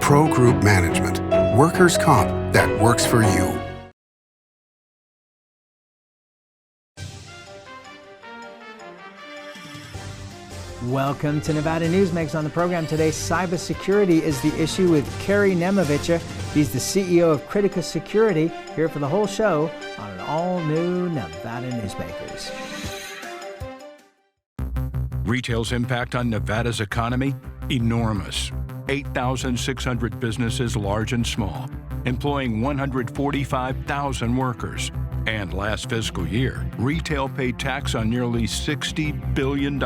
Pro Group Management, workers' comp that works for you. Welcome to Nevada Newsmakers. On the program today, cybersecurity is the issue with Kerry Nemovicher. He's the CEO of Crytica Security, here for the whole show on an all-new Nevada Newsmakers. Retail's impact on Nevada's economy? Enormous. 8,600 businesses, large and small, employing 145,000 workers. And last fiscal year, retail paid tax on nearly $60 billion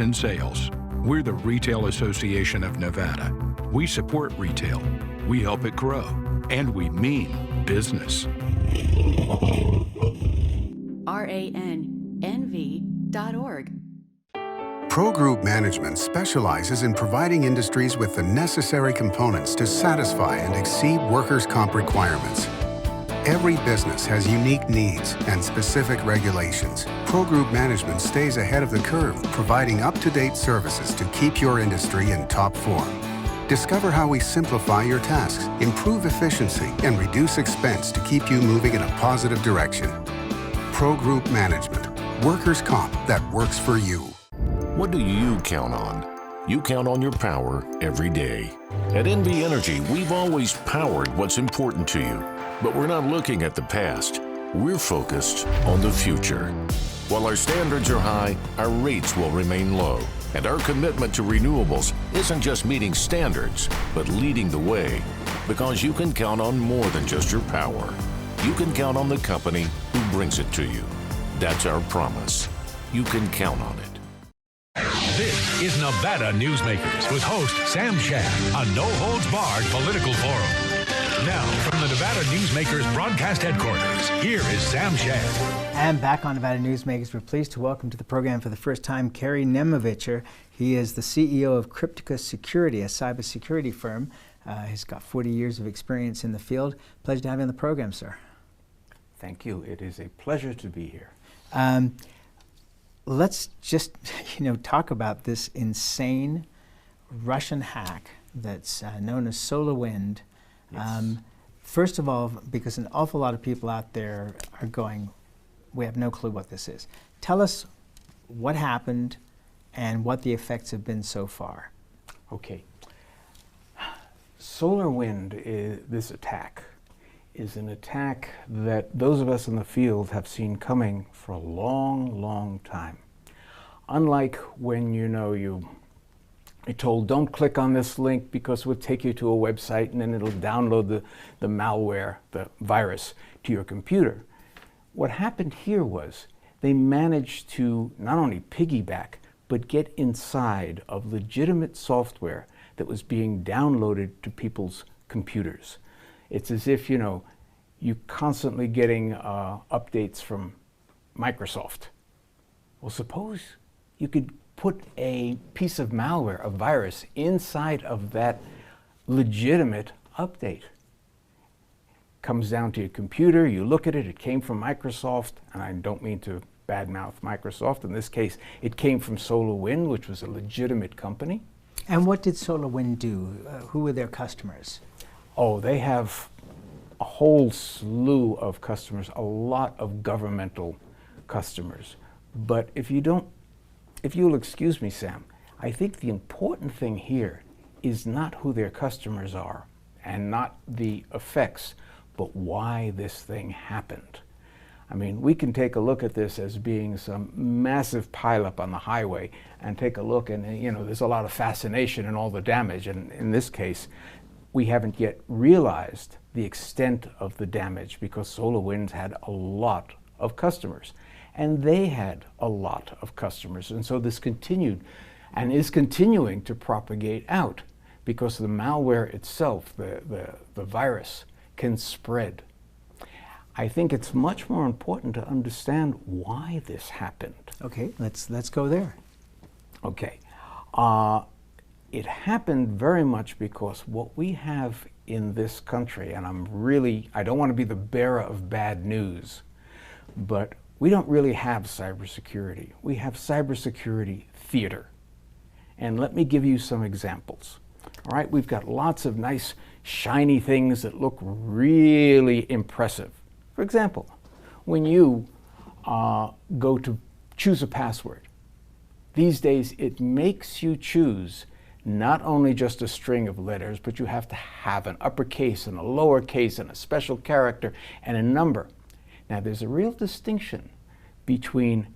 in sales. We're the Retail Association of Nevada. We support retail, we help it grow, and we mean business. RANNV.org. Pro Group Management specializes in providing industries with the necessary components to satisfy and exceed workers' comp requirements. Every business has unique needs and specific regulations. Pro Group Management stays ahead of the curve, providing up-to-date services to keep your industry in top form. Discover how we simplify your tasks, improve efficiency, and reduce expense to keep you moving in a positive direction. Pro Group Management, workers' comp that works for you. What do you count on? You count on your power every day. At NV Energy, we've always powered what's important to you. But we're not looking at the past. We're focused on the future. While our standards are high, our rates will remain low. And our commitment to renewables isn't just meeting standards, but leading the way. Because you can count on more than just your power. You can count on the company who brings it to you. That's our promise. You can count on it. This is Nevada Newsmakers with host Sam Shad, a no-holds-barred political forum. Now, from the Nevada Newsmakers broadcast headquarters, here is Sam Shad. And back on Nevada Newsmakers, we're pleased to welcome to the program for the first time Kerry Nemovicher. He is the CEO of Crytica Security, a cybersecurity firm. He's got 40 years of experience in the field. Pleasure to have you on the program, sir. Thank you. It is a pleasure to be here. Let's just, talk about this insane Russian hack that's known as SolarWind. Yes. First of all, because an awful lot of people out there are going, we have no clue what this is. Tell us what happened and what the effects have been so far. Okay. SolarWind, this attack, is an attack that those of us in the field have seen coming for a long, long time. Unlike when you're told, don't click on this link because it will take you to a website and then it'll download the malware, the virus, to your computer. What happened here was they managed to not only piggyback, but get inside of legitimate software that was being downloaded to people's computers. It's as if, you're constantly getting updates from Microsoft. Well, suppose you could put a piece of malware, a virus, inside of that legitimate update. Comes down to your computer, you look at it, it came from Microsoft, and I don't mean to badmouth Microsoft. In this case, it came from SolarWind, which was a legitimate company. And what did SolarWind do? Who were their customers? Oh, they have a whole slew of customers, a lot of governmental customers. But if you'll excuse me, Sam, I think the important thing here is not who their customers are and not the effects, but why this thing happened. I mean, we can take a look at this as being some massive pileup on the highway and take a look and, there's a lot of fascination in all the damage. And in this case, we haven't yet realized the extent of the damage because SolarWinds had a lot of customers. And they had a lot of customers. And so this continued and is continuing to propagate out because the malware itself, the virus, can spread. I think it's much more important to understand why this happened. Okay, let's go there. Okay. It happened very much because what we have in this country, and I don't want to be the bearer of bad news, but we don't really have cybersecurity. We have cybersecurity theater. And let me give you some examples. All right, we've got lots of nice shiny things that look really impressive. For example, when you go to choose a password, these days it makes you choose not only just a string of letters, but you have to have an uppercase and a lowercase and a special character and a number. Now there's a real distinction between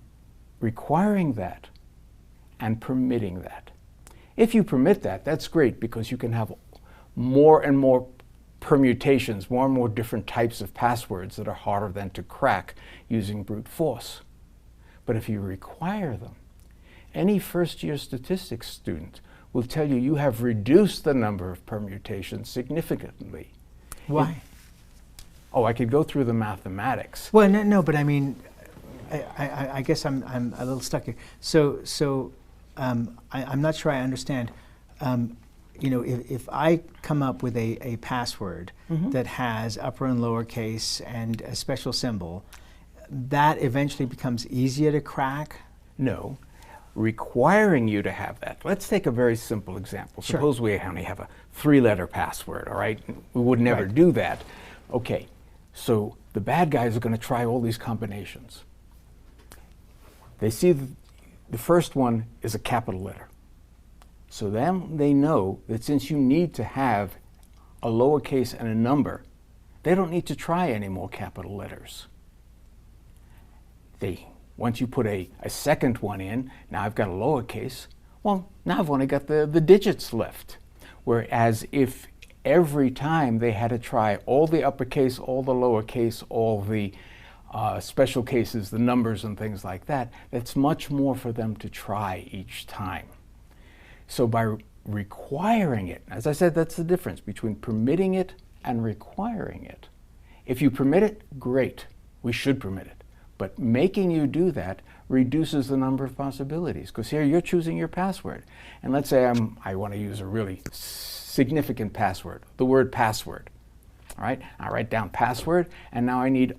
requiring that and permitting that. If you permit that, that's great because you can have more and more permutations, more and more different types of passwords that are harder than to crack using brute force. But if you require them, any first-year statistics student will tell you you have reduced the number of permutations significantly. Why? I could go through the mathematics. Well, no, but I mean, I guess I'm a little stuck here. So I'm not sure I understand. You know, if I come up with a password that has upper and lower case and a special symbol, that eventually becomes easier to crack? No. Requiring you to have that. Let's take a very simple example. Sure. Suppose we only have a 3-letter password, all right? We would never do that. Okay, so the bad guys are going to try all these combinations. They see the first one is a capital letter. So then they know that since you need to have a lowercase and a number, they don't need to try any more capital letters. Once you put a second one in, now I've got a lowercase, well, now I've only got the digits left. Whereas if every time they had to try all the uppercase, all the lowercase, all the special cases, the numbers and things like that, that's much more for them to try each time. So by requiring it, as I said, that's the difference between permitting it and requiring it. If you permit it, great, we should permit it. But making you do that reduces the number of possibilities, because here you're choosing your password. And let's say I want to use a really significant password, the word password. All right, I write down password, and now I need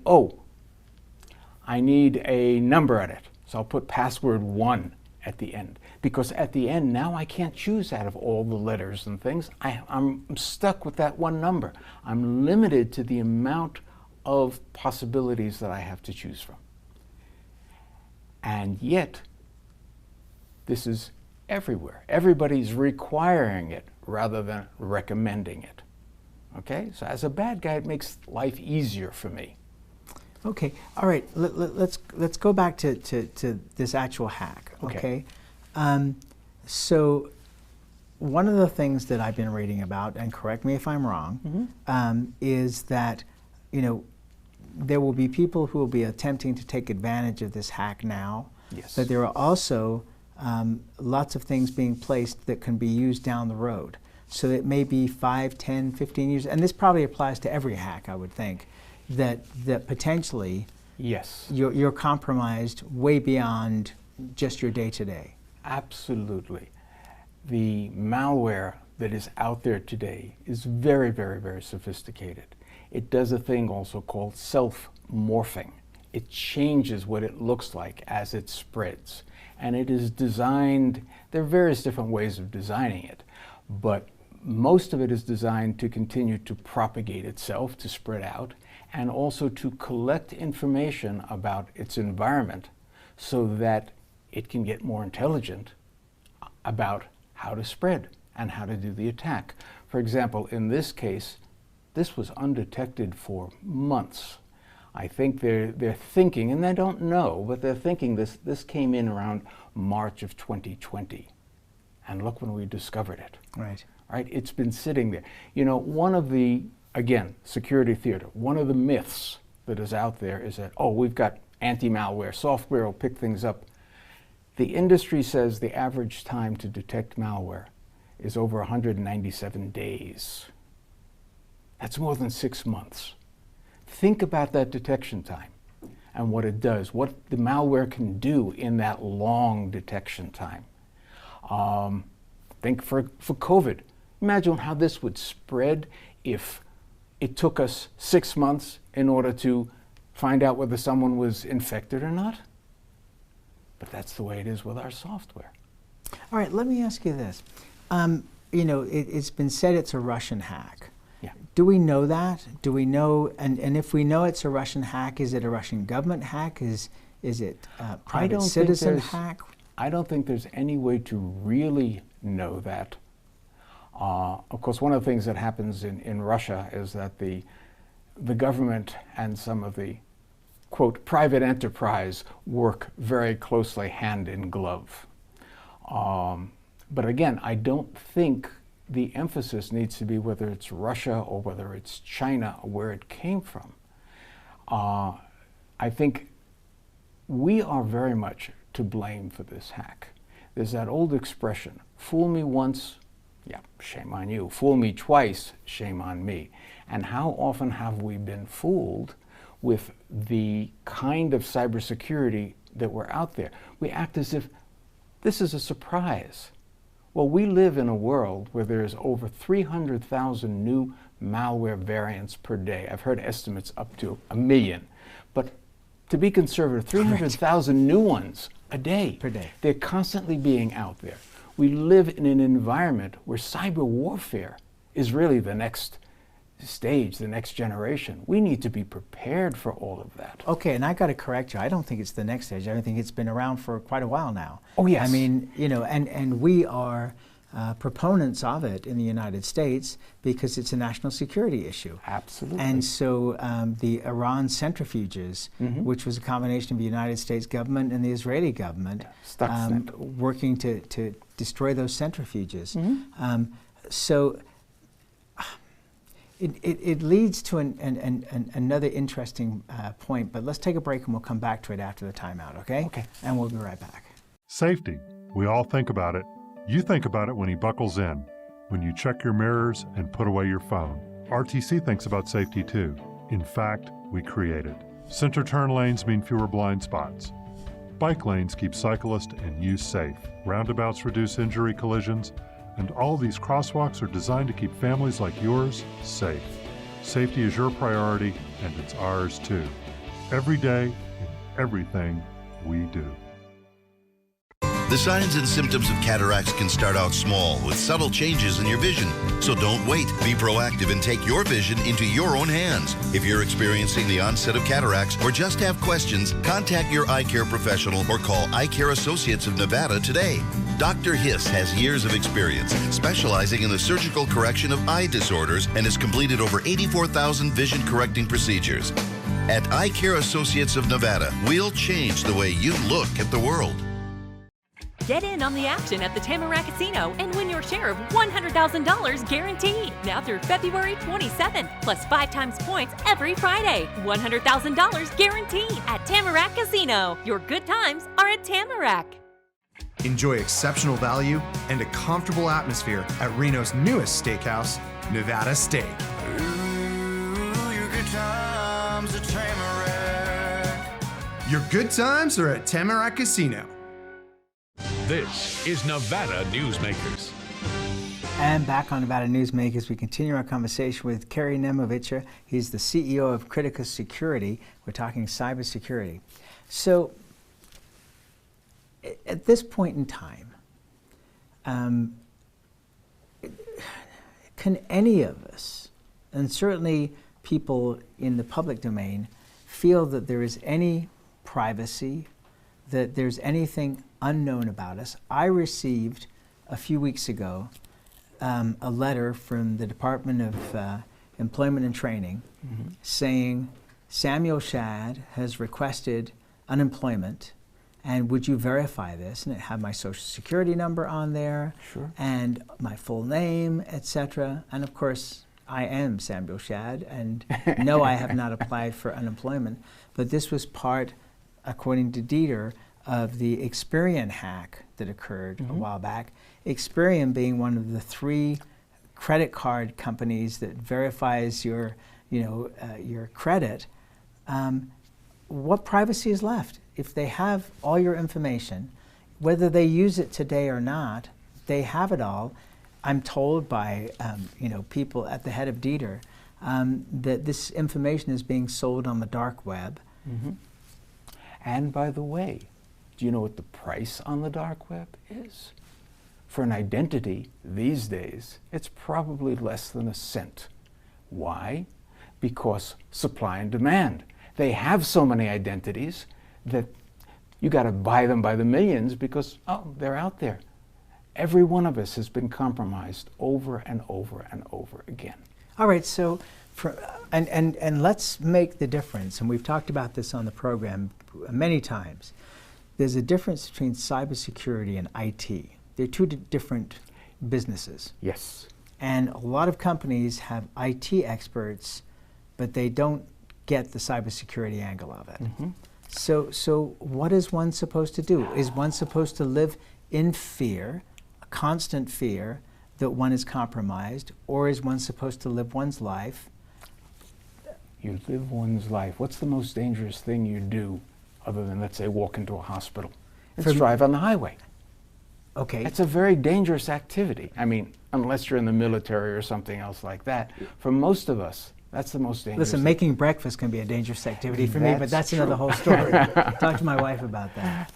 a number at it. So I'll put password 1 at the end, because at the end now I can't choose out of all the letters and things. I'm stuck with that one number. I'm limited to the amount of possibilities that I have to choose from. And yet, this is everywhere. Everybody's requiring it rather than recommending it. Okay, so as a bad guy, it makes life easier for me. Okay, all right, let's go back to this actual hack, okay? So one of the things that I've been reading about, and correct me if I'm wrong, is that, you know, there will be people who will be attempting to take advantage of this hack now, but there are also lots of things being placed that can be used down the road. So it may be 5, 10, 15 years, and this probably applies to every hack, I would think, that potentially you're compromised way beyond just your day-to-day. Absolutely. The malware that is out there today is very, very, very sophisticated. It does a thing also called self-morphing. It changes what it looks like as it spreads. And it is designed, there are various different ways of designing it, but most of it is designed to continue to propagate itself, to spread out, and also to collect information about its environment so that it can get more intelligent about how to spread and how to do the attack. For example, in this case, this was undetected for months. I think they're thinking, and they don't know, but they're thinking this came in around March of 2020. And look when we discovered it. Right. Right? It's been sitting there. You know, one of the, again, security theater, one of the myths that is out there is that, oh, we've got anti-malware, software will pick things up. The industry says the average time to detect malware is over 197 days. That's more than 6 months. Think about that detection time and what it does, what the malware can do in that long detection time. Think for COVID. Imagine how this would spread if it took us 6 months in order to find out whether someone was infected or not. But that's the way it is with our software. All right, let me ask you this. you know, it's been said it's a Russian hack. Yeah. Do we know that? Do we know, and if we know it's a Russian hack, is it a Russian government hack? Is it a private citizen hack? I don't think there's any way to really know that. Of course, one of the things that happens in Russia is that the government and some of the, quote, private enterprise work very closely hand in glove. But again, I don't think the emphasis needs to be whether it's Russia or whether it's China or where it came from. I think we are very much to blame for this hack. There's that old expression, fool me once, yeah, shame on you. Fool me twice, shame on me. And how often have we been fooled with the kind of cybersecurity that we're out there? We act as if this is a surprise. Well, we live in a world where there's over 300,000 new malware variants per day. I've heard estimates up to 1 million. But to be conservative, 300,000 new ones a day. Per day. They're constantly being out there. We live in an environment where cyber warfare is really the next stage, the next generation. We need to be prepared for all of that. Okay, and I got to correct you. I don't think it's the next stage. I think it's been around for quite a while now. Oh, yes. I mean, you know, and we are proponents of it in the United States because it's a national security issue. Absolutely. And so the Iran centrifuges, which was a combination of the United States government and the Israeli government, working to destroy those centrifuges. So it leads to another interesting point, but let's take a break and we'll come back to it after the timeout, okay? Okay. And we'll be right back. Safety. We all think about it. You think about it when he buckles in, when you check your mirrors and put away your phone. RTC thinks about safety too. In fact, we create it. Center turn lanes mean fewer blind spots. Bike lanes keep cyclists and you safe. Roundabouts reduce injury collisions, and all these crosswalks are designed to keep families like yours safe. Safety is your priority, and it's ours too. Every day, in everything we do. The signs and symptoms of cataracts can start out small with subtle changes in your vision. So don't wait. Be proactive and take your vision into your own hands. If you're experiencing the onset of cataracts or just have questions, contact your eye care professional or call Eye Care Associates of Nevada today. Dr. Hiss has years of experience specializing in the surgical correction of eye disorders and has completed over 84,000 vision correcting procedures. At Eye Care Associates of Nevada, we'll change the way you look at the world. Get in on the action at the Tamarack Casino and win your share of $100,000 guaranteed. Now through February 27th, plus 5 times points every Friday. $100,000 guaranteed at Tamarack Casino. Your good times are at Tamarack. Enjoy exceptional value and a comfortable atmosphere at Reno's newest steakhouse, Nevada Steak. Ooh, your good times at Tamarack. Your good times are at Tamarack Casino. This is Nevada Newsmakers. And back on Nevada Newsmakers, we continue our conversation with Kerry Nemovicher. He's the CEO of Crytica Security. We're talking cybersecurity. So, at this point in time, can any of us, and certainly people in the public domain, feel that there is any privacy, that there's anything unknown about us? I received a few weeks ago a letter from the Department of Employment and Training saying Samuel Shad has requested unemployment, and would you verify this? And it had my social security number on there, and my full name, etc. And of course, I am Samuel Shad, and no, I have not applied for unemployment. But this was part, according to Dieter, of the Experian hack that occurred a while back. Experian being one of the 3 credit card companies that verifies your, your credit. What privacy is left? If they have all your information, whether they use it today or not, they have it all. I'm told by people at the head of Dieter that this information is being sold on the dark web. And by the way, do you know what the price on the dark web is? For an identity these days, it's probably less than a cent. Why? Because supply and demand. They have so many identities that you got to buy them by the millions because, oh, they're out there. Every one of us has been compromised over and over and over again. All right, so and let's make the difference, and we've talked about this on the program many times. There's a difference between cybersecurity and IT. They're two different businesses. Yes. And a lot of companies have IT experts, but they don't get the cybersecurity angle of it. Mm-hmm. So what is one supposed to do? Is one supposed to live in fear, a constant fear that one is compromised, or is one supposed to live one's life? You live one's life. What's the most dangerous thing you do other than, let's say, walk into a hospital? It's drive on the highway. Okay. It's a very dangerous activity. I mean, unless you're in the military or something else like that. For most of us, that's the most dangerous. Listen, making breakfast can be a dangerous activity for me, but that's another whole story. Talk to my wife about that.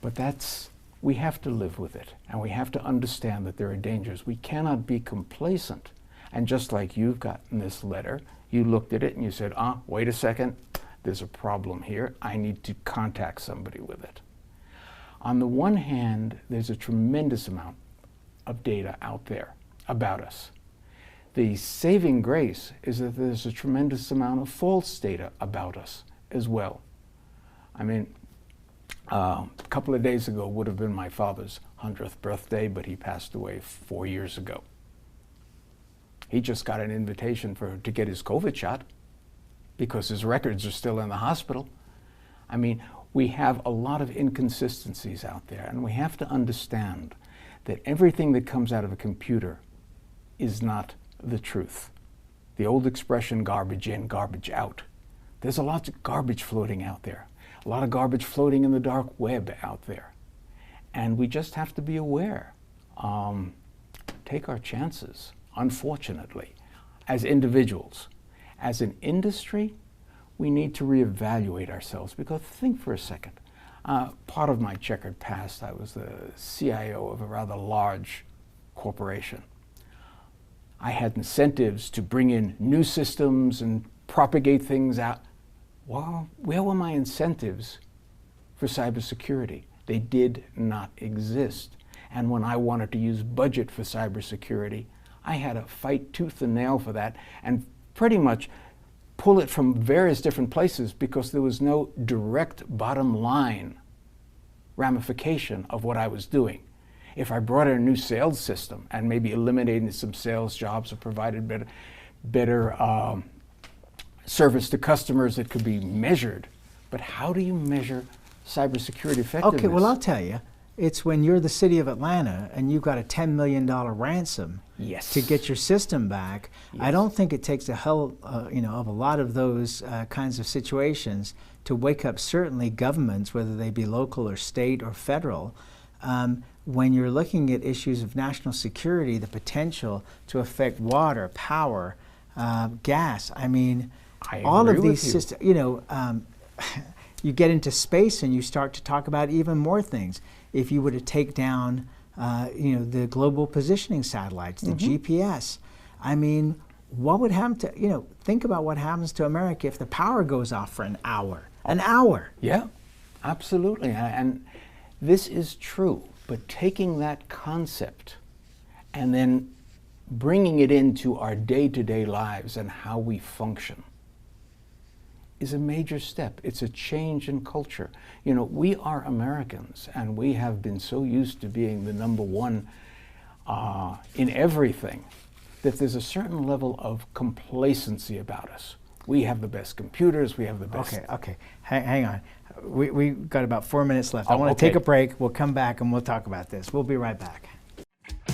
But we have to live with it, and we have to understand that there are dangers. We cannot be complacent. And just like you've gotten this letter, you looked at it and you said, wait a second, there's a problem here. I need to contact somebody with it. On the one hand, there's a tremendous amount of data out there about us. The saving grace is that there's a tremendous amount of false data about us as well. I mean, a couple of days ago would have been my father's 100th birthday, but he passed away 4 years ago. He just got an invitation to get his COVID shot because his records are still in the hospital. I mean, we have a lot of inconsistencies out there, and we have to understand that everything that comes out of a computer is not the truth. The old expression, garbage in, garbage out. There's a lot of garbage floating out there. A lot of garbage floating in the dark web out there. And we just have to be aware. Take our chances, unfortunately, as individuals. As an industry, we need to reevaluate ourselves, because think for a second. Part of my checkered past, I was the CIO of a rather large corporation. I had incentives to bring in new systems and propagate things out. Well, where were my incentives for cybersecurity? They did not exist. And when I wanted to use budget for cybersecurity, I had to fight tooth and nail for that and pretty much pull it from various different places because there was no direct bottom line ramification of what I was doing. If I brought in a new sales system and maybe eliminated some sales jobs or provided better service to customers that could be measured. But how do you measure cybersecurity effectiveness? Okay, well, I'll tell you. It's when you're the city of Atlanta and you've got a $10 million ransom to get your system back. Yes. I don't think it takes a hell of a lot of those kinds of situations to wake up certainly governments, whether they be local or state or federal, when you're looking at issues of national security, the potential to affect water, power, gas. I mean, all of these systems, you get into space and you start to talk about even more things. If you were to take down, the global positioning satellites, the GPS, I mean, what would happen to, think about what happens to America if the power goes off for an hour. An hour. Yeah, absolutely. And this is true. But taking that concept and then bringing it into our day-to-day lives and how we function is a major step. It's a change in culture. We are Americans, and we have been so used to being the number one in everything that there's a certain level of complacency about us. We have the best computers, we have the best... Okay, hang on. We got about 4 minutes left. I want to take a break. We'll come back and we'll talk about this. We'll be right back.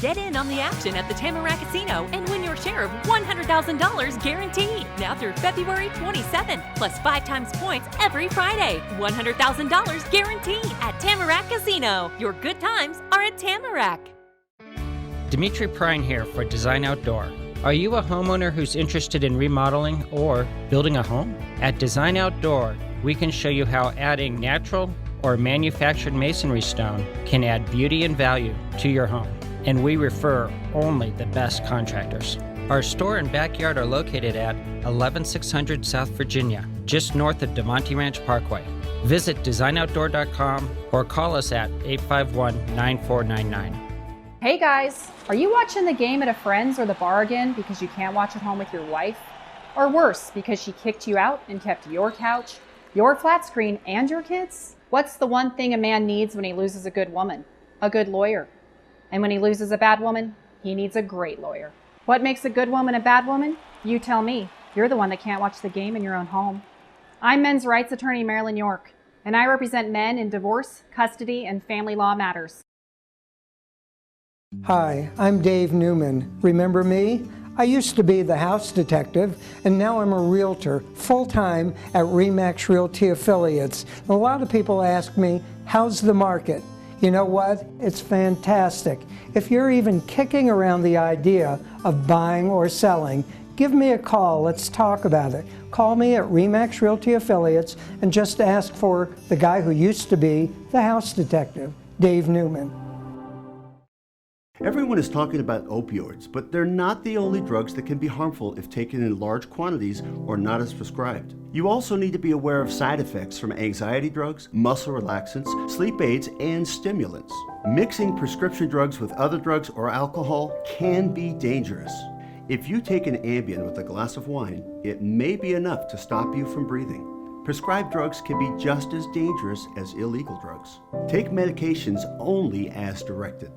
Get in on the action at the Tamarack Casino and win your share of $100,000 guaranteed. Now through February 27th, plus 5 times points every Friday. $100,000 guaranteed at Tamarack Casino. Your good times are at Tamarack. Dimitri Prine here for Design Outdoor. Are you a homeowner who's interested in remodeling or building a home? At Design Outdoor, we can show you how adding natural or manufactured masonry stone can add beauty and value to your home, and we refer only the best contractors. Our store and backyard are located at 11600 South Virginia, just north of DeMonte Ranch Parkway. Visit designoutdoor.com or call us at 851-9499. Hey guys, are you watching the game at a friend's or the bar again because you can't watch at home with your wife? Or worse, because she kicked you out and kept your couch, your flat screen, and your kids? What's the one thing a man needs when he loses a good woman? A good lawyer. And when he loses a bad woman, he needs a great lawyer. What makes a good woman a bad woman? You tell me. You're the one that can't watch the game in your own home. I'm men's rights attorney Marilyn York, and I represent men in divorce, custody, and family law matters. Hi, I'm Dave Newman. Remember me? I used to be the house detective, and now I'm a realtor, full-time at RE/MAX Realty Affiliates. A lot of people ask me, how's the market? You know what? It's fantastic. If you're even kicking around the idea of buying or selling, give me a call. Let's talk about it. Call me at RE/MAX Realty Affiliates and just ask for the guy who used to be the house detective, Dave Newman. Everyone is talking about opioids, but they're not the only drugs that can be harmful if taken in large quantities or not as prescribed. You also need to be aware of side effects from anxiety drugs, muscle relaxants, sleep aids, and stimulants. Mixing prescription drugs with other drugs or alcohol can be dangerous. If you take an Ambien with a glass of wine, it may be enough to stop you from breathing. Prescribed drugs can be just as dangerous as illegal drugs. Take medications only as directed.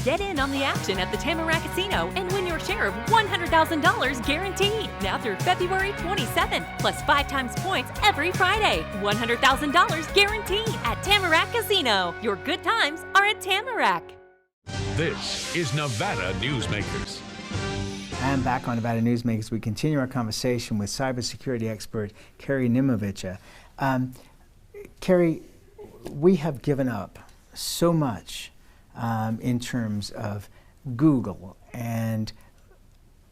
Get in on the action at the Tamarack Casino and win your share of $100,000 guaranteed. Now through February 27th, plus 5 times points every Friday. $100,000 guaranteed at Tamarack Casino. Your good times are at Tamarack. This is Nevada Newsmakers. And back on Nevada Newsmakers, we continue our conversation with cybersecurity expert Kerry Nemovicher. Kerry, we have given up so much in terms of Google and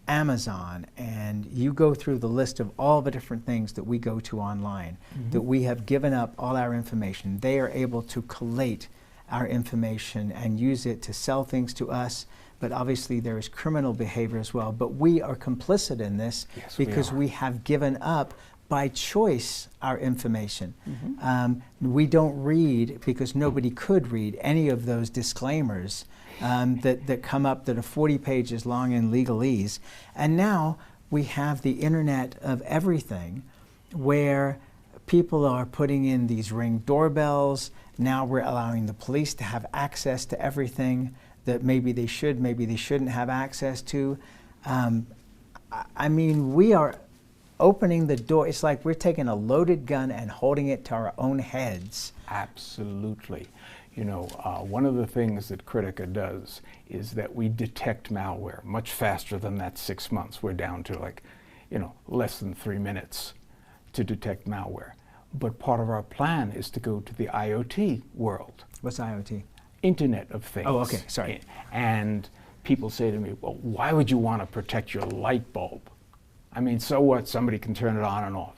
Amazon, and you go through the list of all the different things that we go to online, that we have given up all our information. They are able to collate our information and use it to sell things to us, but obviously there is criminal behavior as well. But we are complicit in this because we have given up by choice our information. We don't read, because nobody could read any of those disclaimers that come up that are 40 pages long in legalese. And now we have the internet of everything, where people are putting in these Ring doorbells. Now we're allowing the police to have access to everything that maybe they should, maybe they shouldn't have access to. I mean, we are opening the door. It's like we're taking a loaded gun and holding it to our own heads. Absolutely. You know, one of the things that Crytica does is that we detect malware much faster than that 6 months. We're down to like, you know, less than 3 minutes to detect malware. But part of our plan is to go to the IoT world. What's IoT? Internet of Things. Oh, okay, sorry. And people say to me, well, why would you want to protect your light bulb? I mean, so what? Somebody can turn it on and off.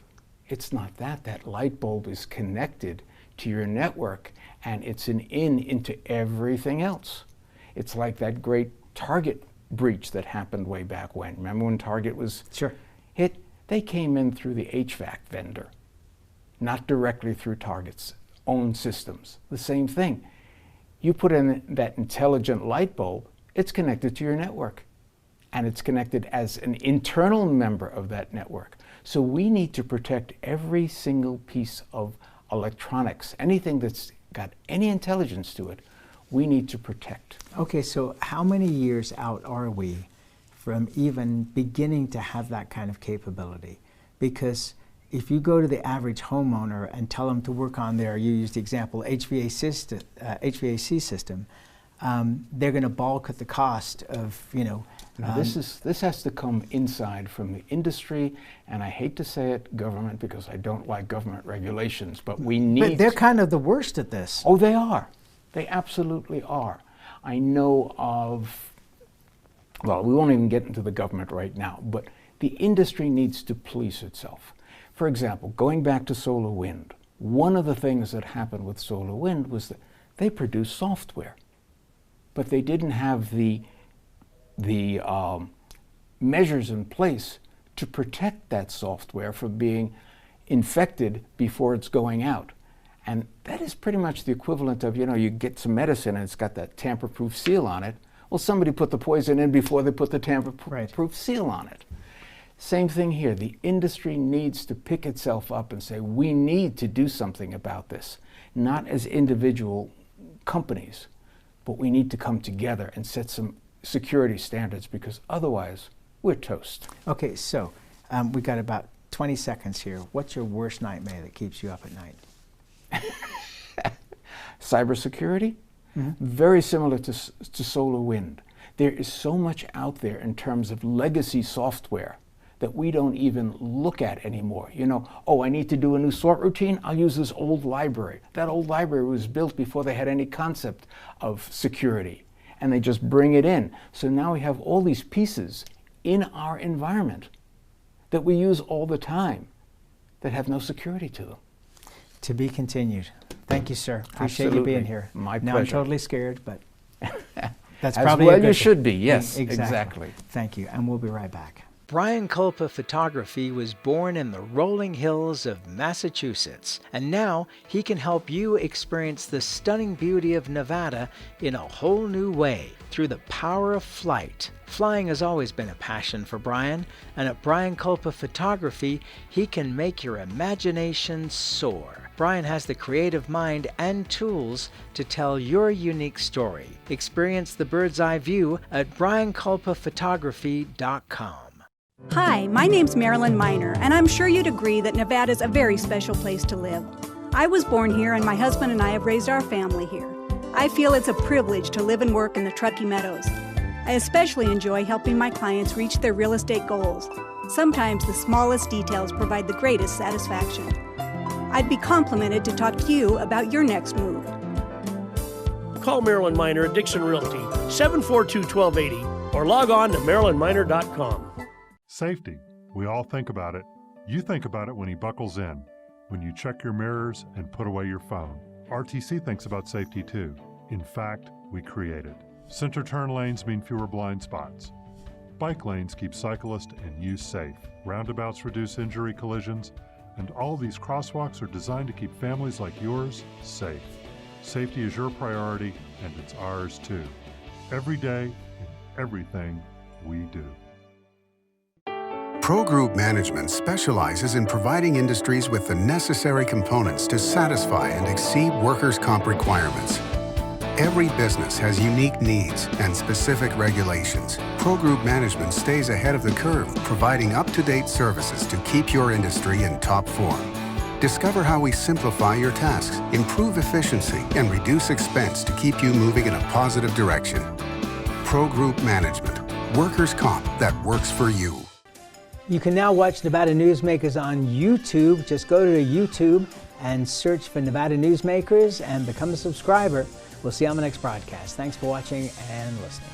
It's not that. That light bulb is connected to your network, and it's an into everything else. It's like that great Target breach that happened way back when. Remember when Target was hit? They came in through the HVAC vendor, not directly through Target's own systems. The same thing. You put in that intelligent light bulb, it's connected to your network. And it's connected as an internal member of that network. So we need to protect every single piece of electronics, anything that's got any intelligence to it, we need to protect. Okay, so how many years out are we from even beginning to have that kind of capability? Because if you go to the average homeowner and tell them to work on their, you used the example, HVAC system, they're going to balk at the cost of, you know. This has to come inside from the industry, and I hate to say it, government, because I don't like government regulations, but we need. But they're kind of the worst at this. Oh, they are. They absolutely are. I know of, well, we won't even get into the government right now, but the industry needs to police itself. For example, going back to solar wind, One of the things that happened with Solar Wind was that they produced software, but they didn't have the measures in place to protect that software from being infected before it's going out. And that is pretty much the equivalent of, you get some medicine and it's got that tamper-proof seal on it. Well, somebody put the poison in before they put the tamper-proof seal on it. Same thing here. The industry needs to pick itself up and say, we need to do something about this, not as individual companies, but we need to come together and set some security standards, because otherwise we're toast. Okay, so we got about 20 seconds here. What's your worst nightmare that keeps you up at night? Cybersecurity, very similar to Solar Wind. There is so much out there in terms of legacy software that we don't even look at anymore. Oh, I need to do a new sort routine, I'll use this old library. That old library was built before they had any concept of security, and they just bring it in. So now we have all these pieces in our environment that we use all the time that have no security to them. To be continued. Thank you, sir. Appreciate Absolutely. you being here. My now pleasure. I'm totally scared, but that's As probably well a good you thing. should be, yes, exactly. Thank you, and we'll be right back. Brian Culpa Photography was born in the rolling hills of Massachusetts, and now he can help you experience the stunning beauty of Nevada in a whole new way through the power of flight. Flying has always been a passion for Brian, and at Brian Culpa Photography, he can make your imagination soar. Brian has the creative mind and tools to tell your unique story. Experience the bird's eye view at brianculpaphotography.com. Hi, my name's Marilyn Miner, and I'm sure you'd agree that Nevada's a very special place to live. I was born here, and my husband and I have raised our family here. I feel it's a privilege to live and work in the Truckee Meadows. I especially enjoy helping my clients reach their real estate goals. Sometimes the smallest details provide the greatest satisfaction. I'd be complimented to talk to you about your next move. Call Marilyn Miner at Dixon Realty, 742-1280, or log on to marilynminer.com. Safety. We all think about it. You think about it when he buckles in, when you check your mirrors and put away your phone. RTC thinks about safety too. In fact, we create it. Center turn lanes mean fewer blind spots. Bike lanes keep cyclists and you safe. Roundabouts reduce injury collisions, and all these crosswalks are designed to keep families like yours safe. Safety is your priority, and it's ours too. Every day, in everything we do. Pro Group Management specializes in providing industries with the necessary components to satisfy and exceed workers' comp requirements. Every business has unique needs and specific regulations. Pro Group Management stays ahead of the curve, providing up-to-date services to keep your industry in top form. Discover how we simplify your tasks, improve efficiency, and reduce expense to keep you moving in a positive direction. Pro Group Management, workers' comp that works for you. You can now watch Nevada Newsmakers on YouTube. Just go to YouTube and search for Nevada Newsmakers and become a subscriber. We'll see you on the next broadcast. Thanks for watching and listening.